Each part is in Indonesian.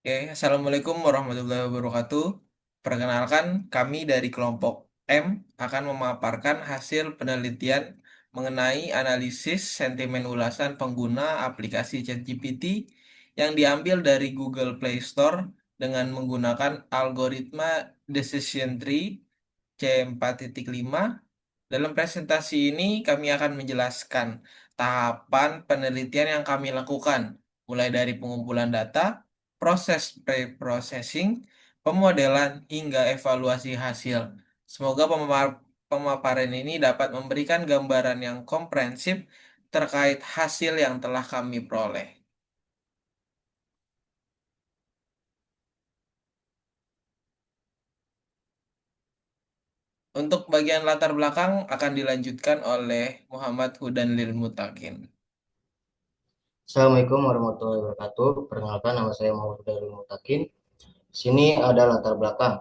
Oke, Assalamualaikum warahmatullahi wabarakatuh. Perkenalkan, kami dari kelompok M akan memaparkan hasil penelitian mengenai analisis sentimen ulasan pengguna aplikasi ChatGPT yang diambil dari Google Play Store dengan menggunakan algoritma Decision Tree C4.5. Dalam presentasi ini kami akan menjelaskan tahapan penelitian yang kami lakukan, mulai dari pengumpulan data, proses pre-processing, pemodelan, hingga evaluasi hasil. Semoga pemaparan ini dapat memberikan gambaran yang komprehensif terkait hasil yang telah kami peroleh. Untuk bagian latar belakang akan dilanjutkan oleh Muhammad Hudan Lil Mutakin. Assalamualaikum warahmatullahi wabarakatuh. Perkenalkan, nama saya Muhammad Darul Mutakin. Sini ada latar belakang.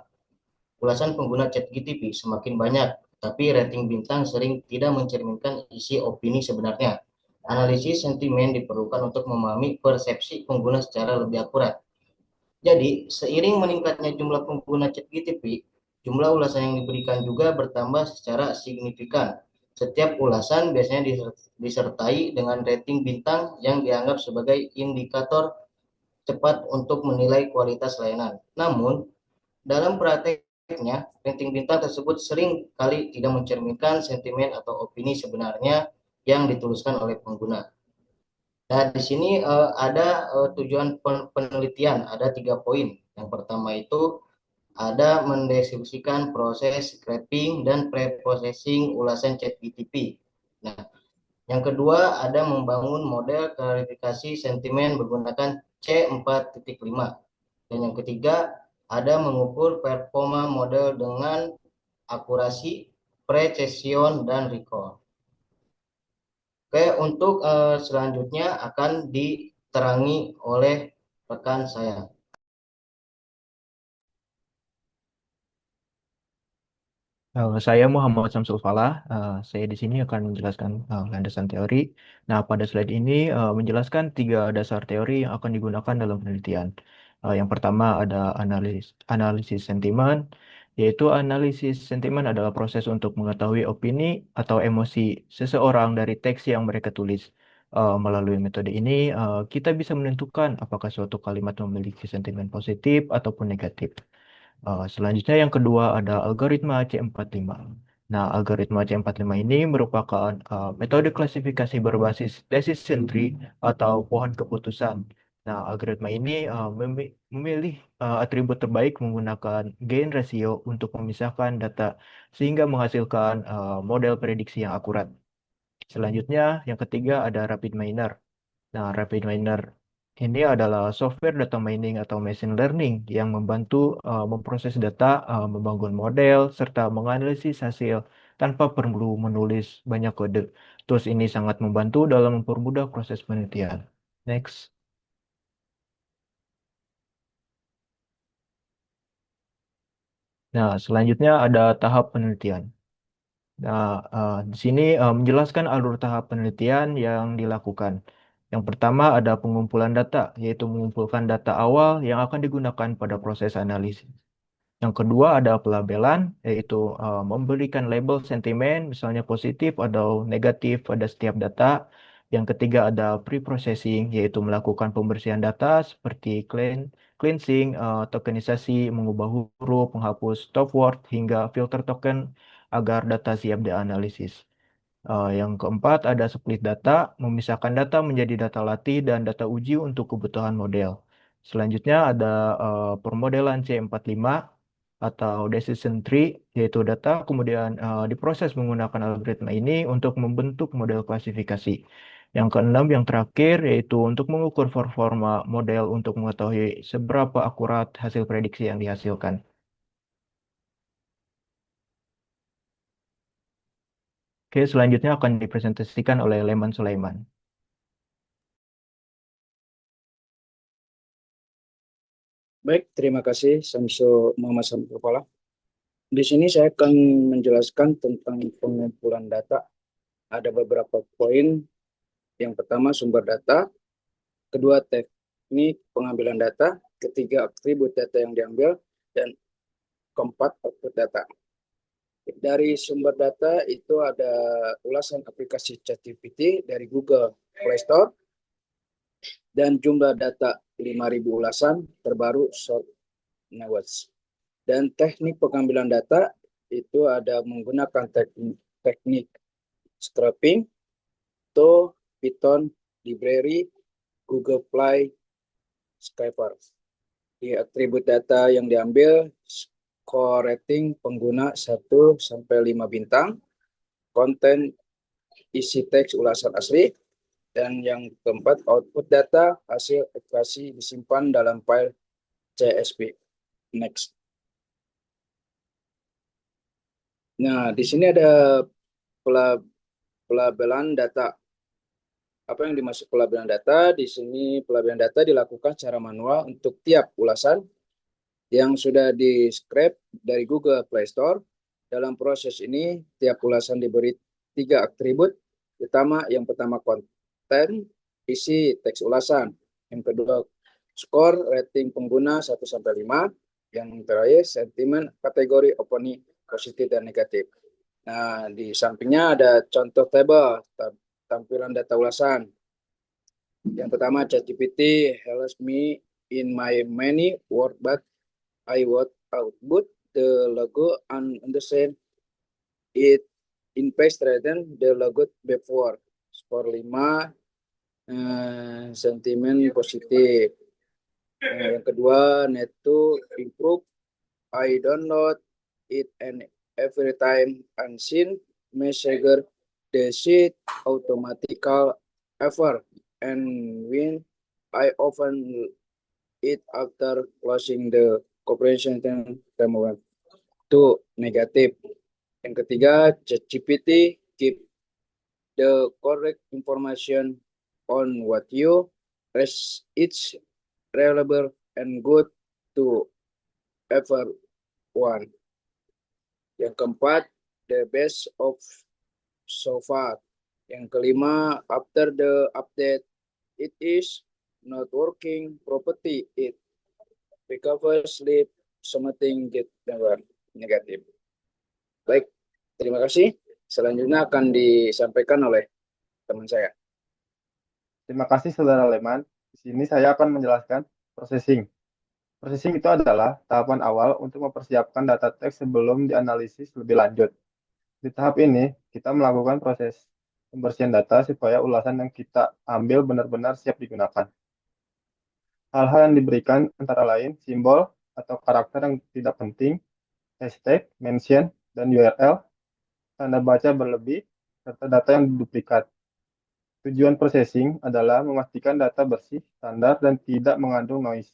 Ulasan pengguna ChatGPT semakin banyak, tapi rating bintang sering tidak mencerminkan isi opini sebenarnya. Analisis sentimen diperlukan untuk memahami persepsi pengguna secara lebih akurat. Jadi, seiring meningkatnya jumlah pengguna ChatGPT, jumlah ulasan yang diberikan juga bertambah secara signifikan. Setiap ulasan biasanya disertai dengan rating bintang yang dianggap sebagai indikator cepat untuk menilai kualitas layanan. Namun, dalam prakteknya, rating bintang tersebut sering kali tidak mencerminkan sentimen atau opini sebenarnya yang dituliskan oleh pengguna. Nah, di sini ada tujuan penelitian, ada 3 poin. Yang pertama itu ada mendeskripsikan proses scraping dan pre-processing ulasan ChatGPT. Nah, yang kedua ada membangun model klarifikasi sentimen menggunakan C4.5. Dan yang ketiga ada mengukur performa model dengan akurasi, precision, dan recall. Oke, untuk selanjutnya akan diterangi oleh rekan saya. Saya Muhammad Samsul Falah. Saya di sini akan menjelaskan landasan teori. Nah, pada slide ini menjelaskan 3 dasar teori yang akan digunakan dalam penelitian. Yang pertama ada analisis sentimen, yaitu analisis sentimen adalah proses untuk mengetahui opini atau emosi seseorang dari teks yang mereka tulis. Melalui metode ini, kita bisa menentukan apakah suatu kalimat memiliki sentimen positif ataupun negatif. Selanjutnya yang kedua ada algoritma C45. Nah, algoritma C45 ini merupakan metode klasifikasi berbasis decision tree atau pohon keputusan. Nah, algoritma ini memilih atribut terbaik menggunakan gain ratio untuk memisahkan data sehingga menghasilkan model prediksi yang akurat. Selanjutnya, yang ketiga ada rapid miner. Nah, rapid miner ini adalah software data mining atau machine learning yang membantu memproses data, membangun model, serta menganalisis hasil tanpa perlu menulis banyak kode. Tools ini sangat membantu dalam mempermudah proses penelitian. Next. Nah, selanjutnya ada tahap penelitian. Nah, di sini menjelaskan alur tahap penelitian yang dilakukan. Yang pertama ada pengumpulan data, yaitu mengumpulkan data awal yang akan digunakan pada proses analisis. Yang kedua ada pelabelan, yaitu memberikan label sentimen, misalnya positif atau negatif pada setiap data. Yang ketiga ada pre-processing, yaitu melakukan pembersihan data seperti cleansing, tokenisasi, mengubah huruf, menghapus stop word, hingga filter token agar data siap dianalisis. Yang keempat ada split data, memisahkan data menjadi data latih dan data uji untuk kebutuhan model. Selanjutnya ada permodelan C45 atau decision tree, yaitu data kemudian diproses menggunakan algoritma ini untuk membentuk model klasifikasi. Yang keenam, yang terakhir, yaitu untuk mengukur performa model untuk mengetahui seberapa akurat hasil prediksi yang dihasilkan. Oke, selanjutnya akan dipresentasikan oleh Leman Sulaiman. Baik, terima kasih Muhammad Samsul Kepala. Di sini saya akan menjelaskan tentang pengumpulan data. Ada beberapa poin. Yang pertama sumber data, kedua ini pengambilan data, ketiga atribut data yang diambil, dan keempat output data. Dari sumber data itu ada ulasan aplikasi ChatGPT dari Google Play Store dan jumlah data 5.000 ulasan terbaru short notes. Dan teknik pengambilan data itu ada menggunakan teknik scraping, to Python library, Google Play Scraper. Di atribut data yang diambil, score rating pengguna 1 sampai 5 bintang, konten isi teks ulasan asli, dan yang keempat output data hasil ekstraksi disimpan dalam file CSV. Next. Nah, di sini ada pelabelan data. Apa yang dimaksud pelabelan data? Di sini pelabelan data dilakukan secara manual untuk tiap ulasan yang sudah di-scrape dari Google Play Store. Dalam proses ini, tiap ulasan diberi 3 atribut utama. Yang pertama konten, isi teks ulasan. Yang kedua skor, rating pengguna 1 sampai 5. Yang terakhir sentimen, kategori opini, positif dan negatif. Nah, di sampingnya ada contoh tabel tampilan data ulasan. Yang pertama, ChatGPT helps me in my many work, but I would output the logo and understand it in paste rather than the logo before. Skor 5, sentimen positif. Yang kedua, need to improve. I download it and every time unseen message the sheet automatical effort, and when I open it after closing the comprehension framework itu negatif. Yang ketiga, ChatGPT keep the correct information on what you as it's reliable and good to everyone. Yang keempat, the best of so far. Yang kelima, after the update, it is not working properly. It recovers sleep, something get never negatif. Baik, terima kasih. Selanjutnya akan disampaikan oleh teman saya. Terima kasih Saudara Leman. Di sini saya akan menjelaskan processing. Processing itu adalah tahapan awal untuk mempersiapkan data teks sebelum dianalisis lebih lanjut. Di tahap ini, kita melakukan proses pembersihan data supaya ulasan yang kita ambil benar-benar siap digunakan. Hal-hal yang diberikan antara lain simbol atau karakter yang tidak penting, hashtag, mention, dan URL, tanda baca berlebih, serta data yang duplikat. Tujuan processing adalah memastikan data bersih, standar, dan tidak mengandung noise.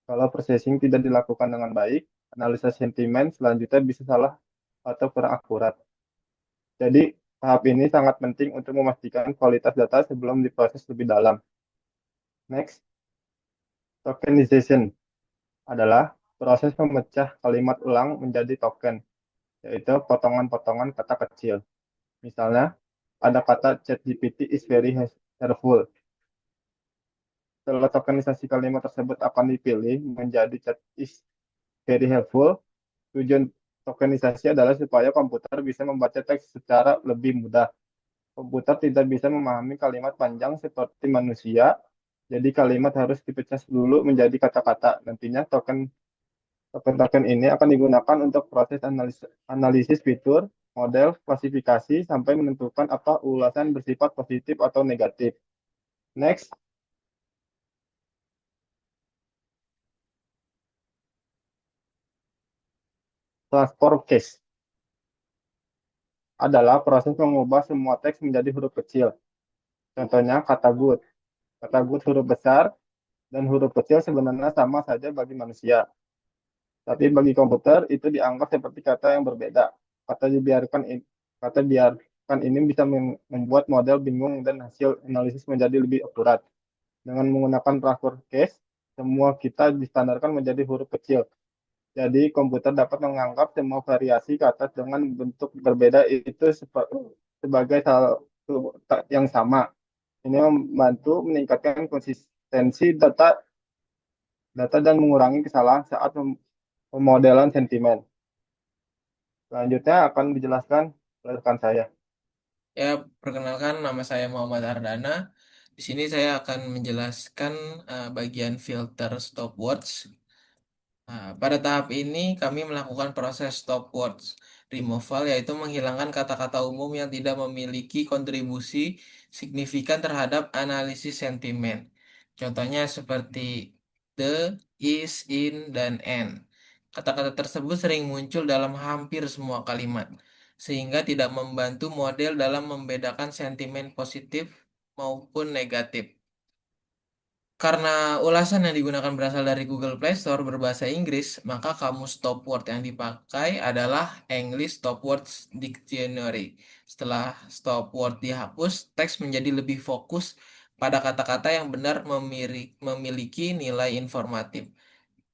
Kalau processing tidak dilakukan dengan baik, analisa sentimen selanjutnya bisa salah atau kurang akurat. Jadi, tahap ini sangat penting untuk memastikan kualitas data sebelum diproses lebih dalam. Next, tokenization adalah proses memecah kalimat ulang menjadi token, yaitu potongan-potongan kata kecil. Misalnya, ada kata ChatGPT is very helpful. Setelah tokenisasi kalimat tersebut akan dipilih menjadi chat is very helpful. Tujuan tokenisasi adalah supaya komputer bisa membaca teks secara lebih mudah. Komputer tidak bisa memahami kalimat panjang seperti manusia, jadi kalimat harus dipecah dulu menjadi kata-kata. Nantinya token ini akan digunakan untuk proses analisis fitur, model, klasifikasi, sampai menentukan apa ulasan bersifat positif atau negatif. Next. Transform case adalah proses mengubah semua teks menjadi huruf kecil. Contohnya kata good. Kata good huruf besar dan huruf kecil sebenarnya sama saja bagi manusia. Tapi bagi komputer itu dianggap seperti kata yang berbeda. Kata biarkan ini bisa membuat model bingung dan hasil analisis menjadi lebih akurat. Dengan menggunakan transform case, semua kita distandarkan menjadi huruf kecil. Jadi komputer dapat menganggap semua variasi kata dengan bentuk berbeda itu sebagai satu yang sama. Ini membantu meningkatkan tensi data data dan mengurangi kesalahan saat pemodelan sentimen. Selanjutnya akan dijelaskan oleh rekan saya. Ya, perkenalkan nama saya Muhammad Ardana. Di sini saya akan menjelaskan bagian filter stopwatch. Pada tahap ini kami melakukan proses stopwatch removal, yaitu menghilangkan kata-kata umum yang tidak memiliki kontribusi signifikan terhadap analisis sentimen. Contohnya seperti the, is, in, dan and. Kata-kata tersebut sering muncul dalam hampir semua kalimat, sehingga tidak membantu model dalam membedakan sentimen positif maupun negatif. Karena ulasan yang digunakan berasal dari Google Play Store berbahasa Inggris, maka kamus stopword yang dipakai adalah English Stopwords Dictionary. Setelah stopword dihapus, teks menjadi lebih fokus pada kata-kata yang benar memiliki nilai informatif.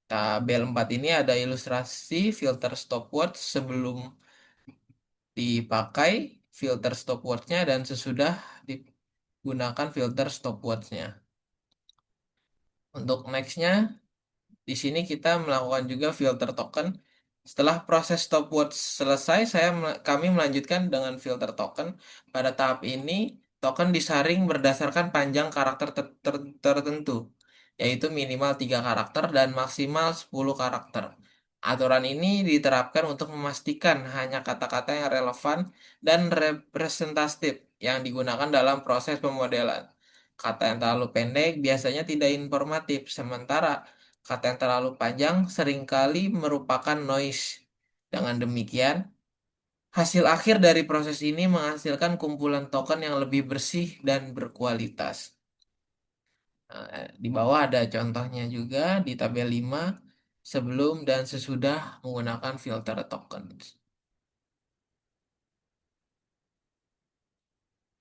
Tabel 4 ini ada ilustrasi filter stopword sebelum dipakai filter stopwordnya dan sesudah digunakan filter stopwordnya. Untuk nextnya, di sini kita melakukan juga filter token. Setelah proses stopwatch selesai, kami melanjutkan dengan filter token. Pada tahap ini, token disaring berdasarkan panjang karakter tertentu, yaitu minimal 3 karakter dan maksimal 10 karakter. Aturan ini diterapkan untuk memastikan hanya kata-kata yang relevan dan representatif yang digunakan dalam proses pemodelan. Kata yang terlalu pendek biasanya tidak informatif, sementara kata yang terlalu panjang seringkali merupakan noise. Dengan demikian, hasil akhir dari proses ini menghasilkan kumpulan token yang lebih bersih dan berkualitas. Di bawah ada contohnya juga di tabel 5 sebelum dan sesudah menggunakan filter token.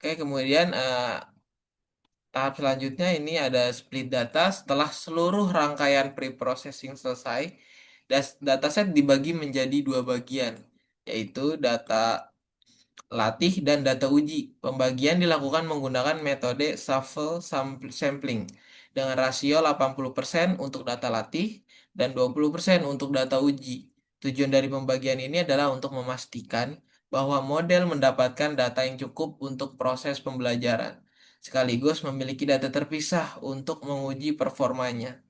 Oke, kemudian tahap selanjutnya ini ada split data. Setelah seluruh rangkaian pre-processing selesai, dataset dibagi menjadi dua bagian, yaitu data latih dan data uji. Pembagian dilakukan menggunakan metode shuffle sampling dengan rasio 80% untuk data latih dan 20% untuk data uji. Tujuan dari pembagian ini adalah untuk memastikan bahwa model mendapatkan data yang cukup untuk proses pembelajaran, sekaligus memiliki data terpisah untuk menguji performanya.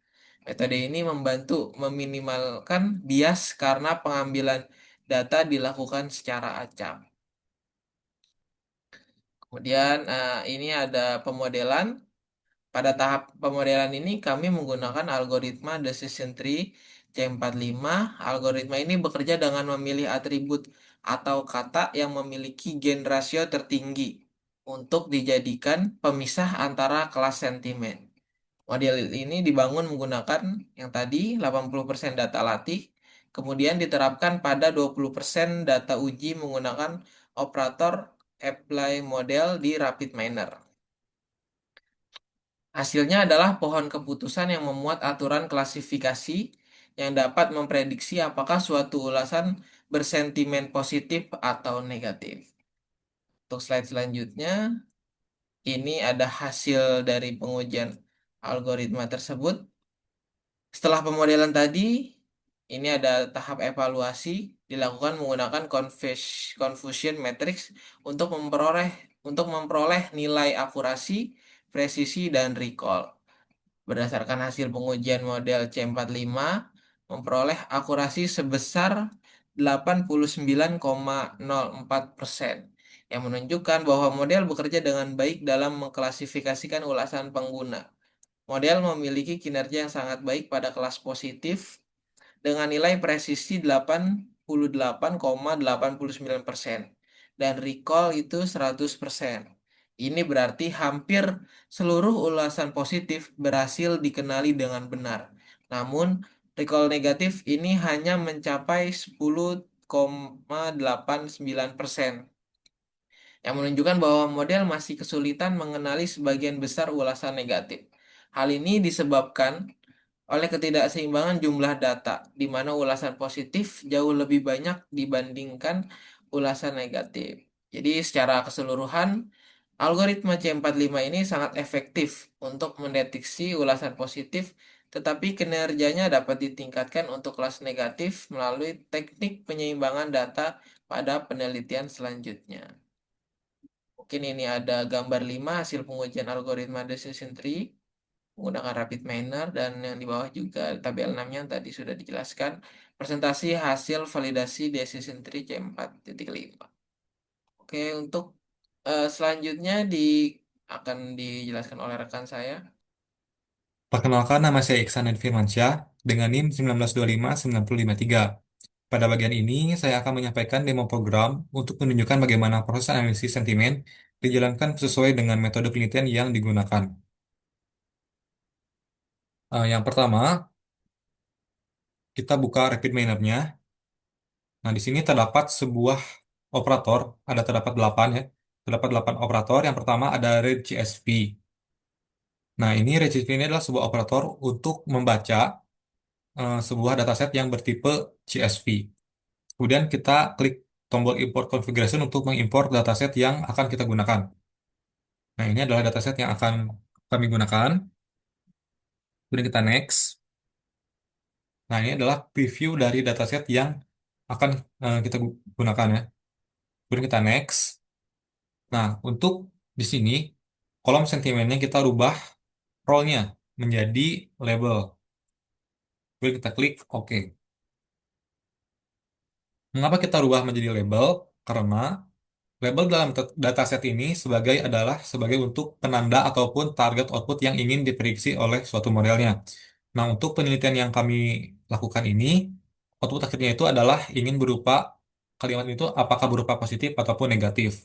Metode ini membantu meminimalkan bias karena pengambilan data dilakukan secara acak. Kemudian ini ada pemodelan. Pada tahap pemodelan ini kami menggunakan algoritma decision tree C45. Algoritma ini bekerja dengan memilih atribut atau kata yang memiliki gen rasio tertinggi untuk dijadikan pemisah antara kelas sentimen. Model ini dibangun menggunakan yang tadi 80% data latih, kemudian diterapkan pada 20% data uji menggunakan operator apply model di RapidMiner. Hasilnya adalah pohon keputusan yang memuat aturan klasifikasi yang dapat memprediksi apakah suatu ulasan bersentimen positif atau negatif. Untuk slide selanjutnya, ini ada hasil dari pengujian algoritma tersebut. Setelah pemodelan tadi, ini ada tahap evaluasi dilakukan menggunakan confusion matrix untuk memperoleh nilai akurasi, presisi, dan recall. Berdasarkan hasil pengujian model C45, memperoleh akurasi sebesar 89,04%, yang menunjukkan bahwa model bekerja dengan baik dalam mengklasifikasikan ulasan pengguna. Model memiliki kinerja yang sangat baik pada kelas positif dengan nilai presisi 88,89% dan recall itu 100%. Ini berarti hampir seluruh ulasan positif berhasil dikenali dengan benar. Namun, recall negatif ini hanya mencapai 10,89%, yang menunjukkan bahwa model masih kesulitan mengenali sebagian besar ulasan negatif. Hal ini disebabkan oleh ketidakseimbangan jumlah data, di mana ulasan positif jauh lebih banyak dibandingkan ulasan negatif. Jadi secara keseluruhan, Algoritma C45 ini sangat efektif untuk mendeteksi ulasan positif, tetapi kinerjanya dapat ditingkatkan untuk kelas negatif melalui teknik penyeimbangan data pada penelitian selanjutnya. Mungkin ini ada gambar 5 hasil pengujian algoritma decision tree menggunakan rapid miner, dan yang di bawah juga tabel 6-nya yang tadi sudah dijelaskan presentasi hasil validasi decision tree C4.5. Oke, untuk selanjutnya akan dijelaskan oleh rekan saya. Perkenalkan, nama saya Iksan Firmansyah dengan NIM 19259053. Pada bagian ini, saya akan menyampaikan demo program untuk menunjukkan bagaimana proses analisis sentimen dijalankan sesuai dengan metode penelitian yang digunakan. Yang pertama, kita buka rapid miner-nya. Nah, di sini terdapat sebuah operator, terdapat 8 ya. Terdapat 8 operator. Yang pertama ada read CSV. Nah, ini read CSV ini adalah sebuah operator untuk membaca sebuah dataset yang bertipe CSV. Kemudian kita klik tombol import configuration untuk mengimport dataset yang akan kita gunakan. Nah, ini adalah dataset yang akan kami gunakan. Kemudian kita next. Nah, ini adalah preview dari dataset yang akan kita gunakan ya. Kemudian kita next. Nah, untuk di sini kolom sentimennya kita rubah role-nya menjadi label. Kemudian kita klik OK. Mengapa kita rubah menjadi label? Karena label dalam dataset ini sebagai untuk penanda ataupun target output yang ingin diprediksi oleh suatu modelnya. Nah, untuk penelitian yang kami lakukan ini, output akhirnya itu adalah ingin berupa kalimat itu apakah berupa positif ataupun negatif.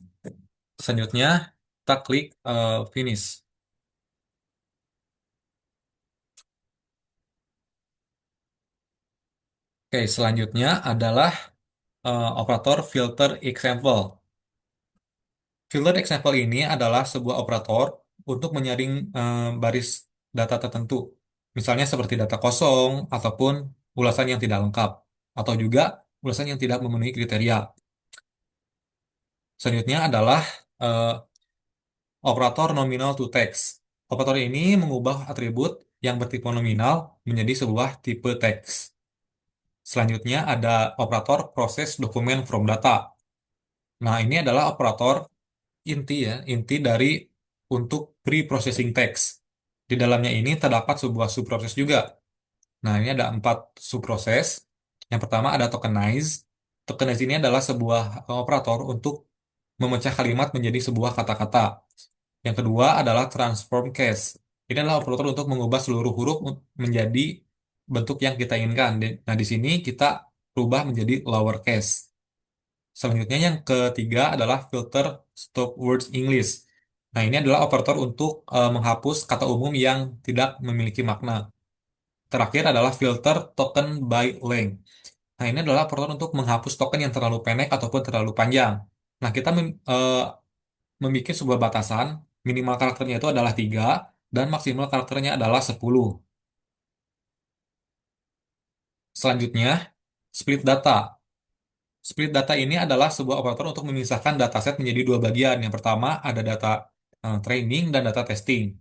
Selanjutnya, kita klik finish. Oke, selanjutnya adalah operator filter example. Filter example ini adalah sebuah operator untuk menyaring baris data tertentu. Misalnya seperti data kosong ataupun ulasan yang tidak lengkap atau juga ulasan yang tidak memenuhi kriteria. Selanjutnya adalah eh, operator nominal to text. Operator ini mengubah atribut yang bertipe nominal menjadi sebuah tipe teks. Selanjutnya ada operator proses dokumen from data. Nah, ini adalah operator inti ya, inti dari untuk pre-processing text. Di dalamnya ini terdapat sebuah subproses juga. Nah, ini ada 4 subproses. Yang pertama ada tokenize. Tokenize ini adalah sebuah operator untuk memecah kalimat menjadi sebuah kata-kata. Yang kedua adalah transform case. Ini adalah operator untuk mengubah seluruh huruf menjadi bentuk yang kita inginkan. Nah, di sini kita rubah menjadi lower case. Selanjutnya yang ketiga adalah filter stop words English. Nah, ini adalah operator untuk menghapus kata umum yang tidak memiliki makna. Terakhir adalah filter token by length. Nah, ini adalah operator untuk menghapus token yang terlalu pendek ataupun terlalu panjang. Nah, kita membuat sebuah batasan, minimal karakternya itu adalah 3 dan maksimal karakternya adalah 10. Selanjutnya, split data. Split data ini adalah sebuah operator untuk memisahkan dataset menjadi dua bagian. Yang pertama ada data training dan data testing.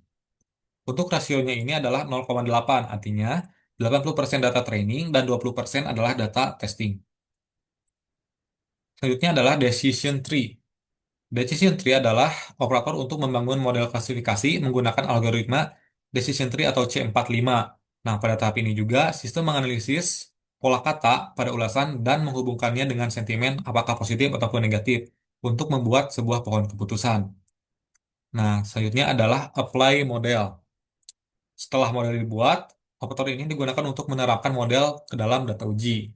Untuk rasionya ini adalah 0,8, artinya 80% data training dan 20% adalah data testing. Selanjutnya adalah decision tree. Decision tree adalah operator untuk membangun model klasifikasi menggunakan algoritma decision tree atau C45. Nah, pada tahap ini juga sistem menganalisis pola kata pada ulasan dan menghubungkannya dengan sentimen apakah positif ataupun negatif untuk membuat sebuah pohon keputusan. Nah, selanjutnya adalah apply model. Setelah model dibuat, operator ini digunakan untuk menerapkan model ke dalam data uji.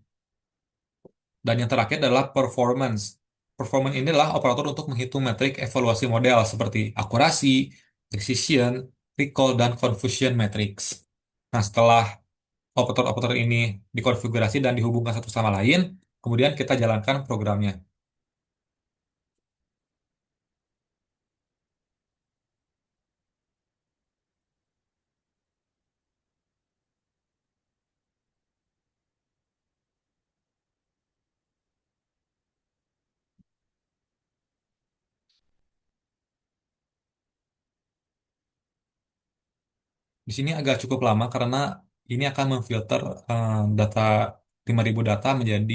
Dan yang terakhir adalah performance. Performance ini adalah operator untuk menghitung metrik evaluasi model seperti akurasi, precision, recall, dan confusion matrix. Nah, setelah operator-operator ini dikonfigurasi dan dihubungkan satu sama lain, kemudian kita jalankan programnya. Di sini agak cukup lama karena ini akan memfilter data 5.000 data menjadi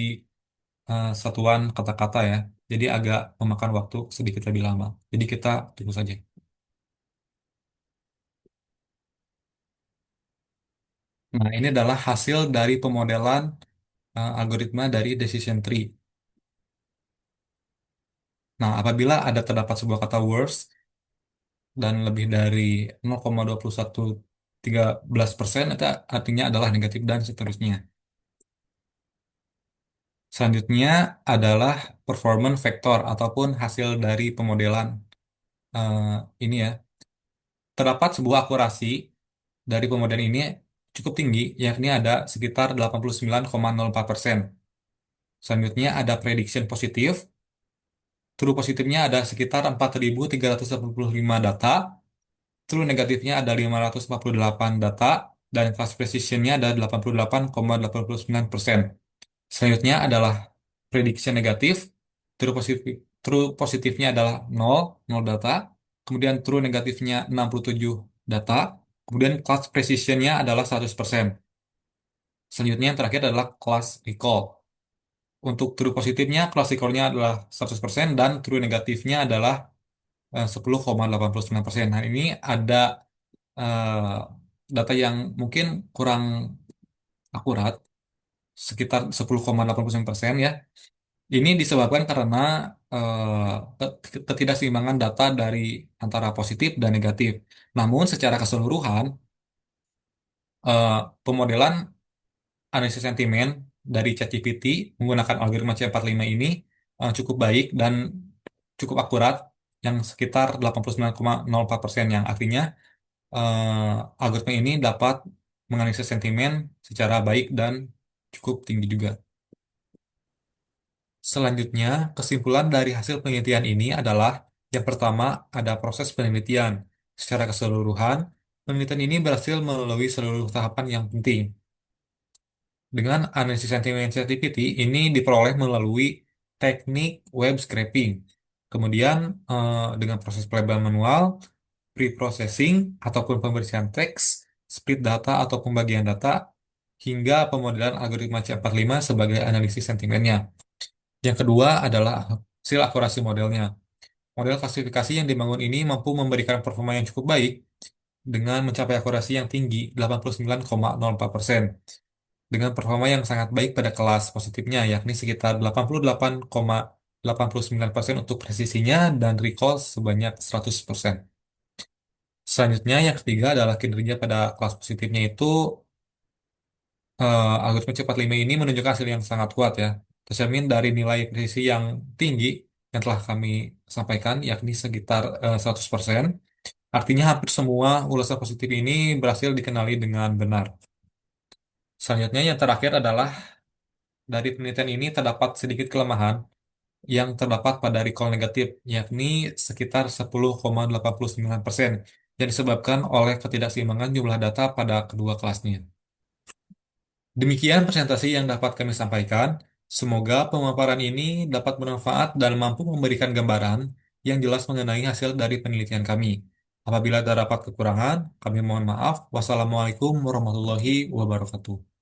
satuan kata-kata ya. Jadi agak memakan waktu sedikit lebih lama. Jadi kita tunggu saja. Nah, ini adalah hasil dari pemodelan algoritma dari decision tree. Nah, apabila ada terdapat sebuah kata words dan lebih dari 0,2113%, itu artinya adalah negatif dan seterusnya. Selanjutnya adalah performance vector ataupun hasil dari pemodelan eh, ini ya. Terdapat sebuah akurasi dari pemodelan ini cukup tinggi, yakni ada sekitar 89,04%. Selanjutnya ada prediction positif. True positifnya ada sekitar 4.385 data. True negatifnya ada 548 data. Dan class precisionnya ada 88,89%. Selanjutnya adalah prediction negatif. True positifnya adalah 0, 0 data. Kemudian true negatifnya 67 data. Kemudian class precisionnya adalah 100%. Selanjutnya yang terakhir adalah class recall. Untuk true positifnya, class recall-nya adalah 100% dan true negatifnya adalah 10,89%. Nah, ini ada eh, data yang mungkin kurang akurat, sekitar 10,89% ya. Ini disebabkan karena ketidakseimbangan data dari antara positif dan negatif. Namun secara keseluruhan, eh, pemodelan analisis sentimen dari ChatGPT menggunakan algoritma C45 ini cukup baik dan cukup akurat, yang sekitar 89,04%, yang artinya algoritma ini dapat menganalisis sentimen secara baik dan cukup tinggi juga. Selanjutnya, kesimpulan dari hasil penelitian ini adalah yang pertama, ada proses penelitian. Secara keseluruhan, penelitian ini berhasil melalui seluruh tahapan yang penting. Dengan analisis sentimen ChatGPT ini diperoleh melalui teknik web scraping. Kemudian dengan proses pelabelan manual, pre-processing ataupun pembersihan teks, split data atau pembagian data, hingga pemodelan algoritma C45 sebagai analisis sentimennya. Yang kedua adalah hasil akurasi modelnya. Model klasifikasi yang dibangun ini mampu memberikan performa yang cukup baik dengan mencapai akurasi yang tinggi 89,04%, dengan performa yang sangat baik pada kelas positifnya, yakni sekitar 88,89% untuk presisinya dan recall sebanyak 100%. Selanjutnya, yang ketiga adalah kinerja pada kelas positifnya itu algoritma C45 ini menunjukkan hasil yang sangat kuat ya, tercermin dari nilai presisi yang tinggi yang telah kami sampaikan, yakni sekitar 100%. Artinya hampir semua ulasan positif ini berhasil dikenali dengan benar. Selanjutnya yang terakhir adalah dari penelitian ini terdapat sedikit kelemahan yang terdapat pada recall negatif, yakni sekitar 10,89%, yang disebabkan oleh ketidakseimbangan jumlah data pada kedua kelasnya. Demikian presentasi yang dapat kami sampaikan. Semoga pemaparan ini dapat bermanfaat dan mampu memberikan gambaran yang jelas mengenai hasil dari penelitian kami. Apabila terdapat kekurangan, kami mohon maaf. Wassalamualaikum warahmatullahi wabarakatuh.